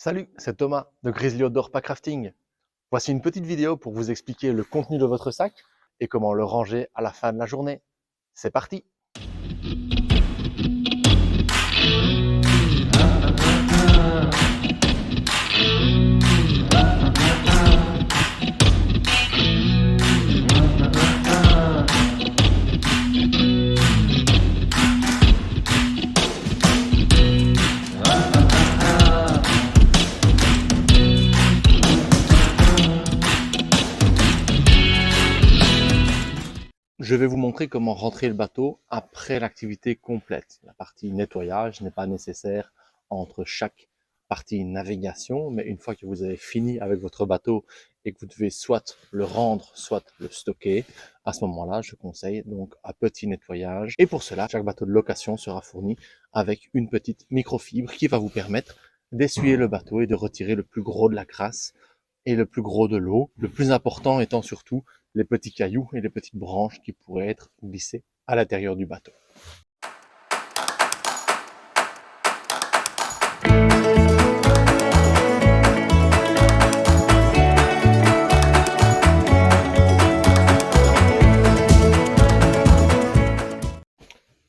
Salut, c'est Thomas de Grizzly Outdoor Pack Crafting. Voici une petite vidéo pour vous expliquer le contenu de votre sac et comment le ranger à la fin de la journée. C'est parti! Je vais vous montrer comment rentrer le bateau après l'activité complète. La partie nettoyage n'est pas nécessaire entre chaque partie navigation, mais une fois que vous avez fini avec votre bateau et que vous devez soit le rendre, soit le stocker, à ce moment-là, je conseille donc un petit nettoyage. Et pour cela, chaque bateau de location sera fourni avec une petite microfibre qui va vous permettre d'essuyer le bateau et de retirer le plus gros de la crasse et le plus gros de l'eau. Le plus important étant surtout les petits cailloux et les petites branches qui pourraient être glissées à l'intérieur du bateau.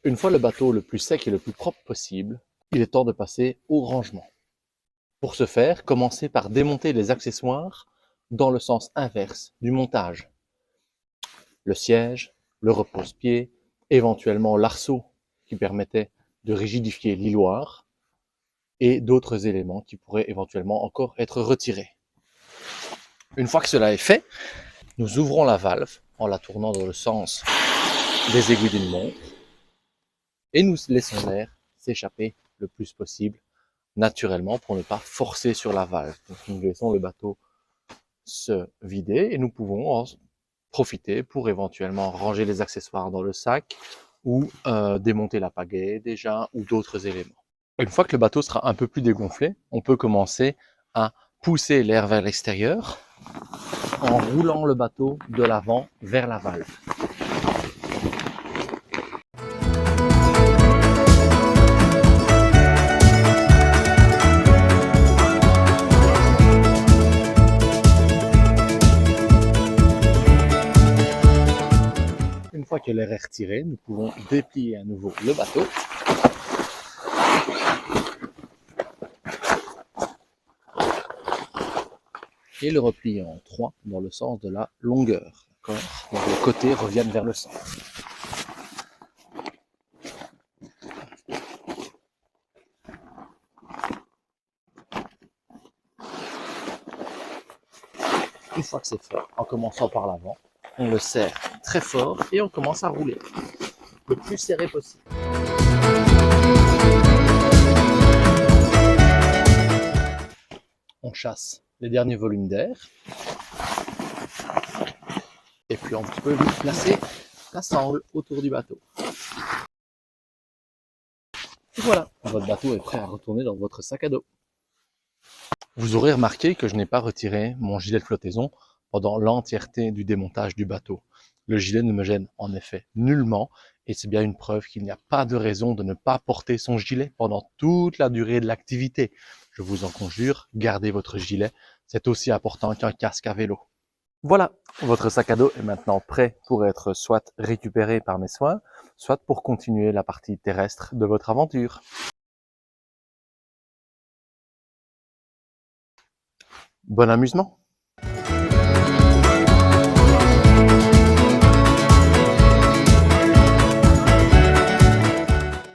Une fois le bateau le plus sec et le plus propre possible, il est temps de passer au rangement. Pour ce faire, commencez par démonter les accessoires dans le sens inverse du montage. Le siège, le repose-pied, éventuellement l'arceau qui permettait de rigidifier l'hiloire et d'autres éléments qui pourraient éventuellement encore être retirés. Une fois que cela est fait, nous ouvrons la valve en la tournant dans le sens des aiguilles d'une montre et nous laissons l'air s'échapper le plus possible naturellement pour ne pas forcer sur la valve. Donc nous laissons le bateau se vider et nous pouvons en profiter pour éventuellement ranger les accessoires dans le sac ou démonter la pagaie déjà ou d'autres éléments. Une fois que le bateau sera un peu plus dégonflé, on peut commencer à pousser l'air vers l'extérieur en roulant le bateau de l'avant vers la valve. Une fois que l'air est retiré, nous pouvons déplier à nouveau le bateau. Et le replier en 3 dans le sens de la longueur. Donc les côtés reviennent vers le centre. Une fois que c'est fait, en commençant par l'avant, on le serre très fort et on commence à rouler le plus serré possible. On chasse les derniers volumes d'air et puis on peut placer la sangle autour du bateau. Et voilà, votre bateau est prêt à retourner dans votre sac à dos. Vous aurez remarqué que je n'ai pas retiré mon gilet de flottaison pendant l'entièreté du démontage du bateau. Le gilet ne me gêne en effet nullement et c'est bien une preuve qu'il n'y a pas de raison de ne pas porter son gilet pendant toute la durée de l'activité. Je vous en conjure, gardez votre gilet, c'est aussi important qu'un casque à vélo. Voilà, votre sac à dos est maintenant prêt pour être soit récupéré par mes soins, soit pour continuer la partie terrestre de votre aventure. Bon amusement!